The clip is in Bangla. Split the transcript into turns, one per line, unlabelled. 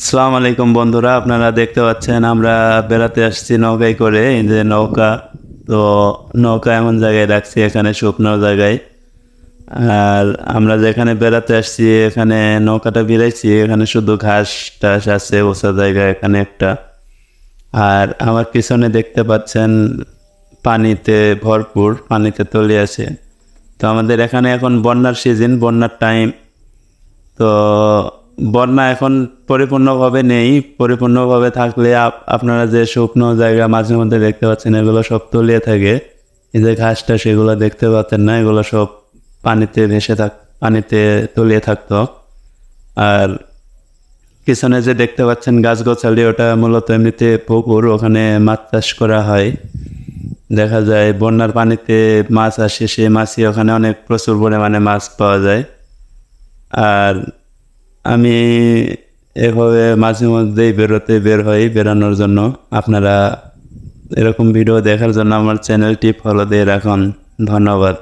আসসালামু আলাইকুম বন্ধুরা, আপনারা দেখতে পাচ্ছেন আমরা বেড়াতে আসছি নৌকায় করে। এই যে নৌকা, তো নৌকা এমন জায়গায় রাখছি, এখানে শুকনো জায়গায়। আর আমরা যেখানে বেড়াতে আসছি এখানে নৌকাটা ভিড়াইছি, এখানে শুধু ঘাস টাস আছে ওসা জায়গায় এখানে একটা। আর আমার পিছনে দেখতে পাচ্ছেন পানিতে ভরপুর, পানিতে তলিয়ে আছে। তো আমাদের এখানে এখন বন্যার সিজন, বন্যার টাইম। তো বন্যা এখন পরিপূর্ণভাবে নেই। পরিপূর্ণভাবে থাকলে আপনারা যে শুকনো জায়গা মাঝে মধ্যে দেখতে পাচ্ছেন এগুলো সব তলিয়ে থাকে। এই যে ঘাসটা সেগুলো দেখতে পাচ্ছেন না, এগুলো সব পানিতে পানিতে তলিয়ে থাকতো। আর পিছনে যে দেখতে পাচ্ছেন গাছগাছালি, ওটা মূলত এমনিতে পুকুর, ওখানে মাছ চাষ করা হয়। দেখা যায় বন্যার পানিতে মাছ আসে, সেই মাছই ওখানে অনেক প্রচুর পরিমাণে মাছ পাওয়া যায়। আর আমি এভাবে মাঝে মধ্যেই বের হই বেড়ানোর জন্য। আপনারা এরকম ভিডিও দেখার জন্য আমার চ্যানেলটি ফলো দিয়ে রাখুন। ধন্যবাদ।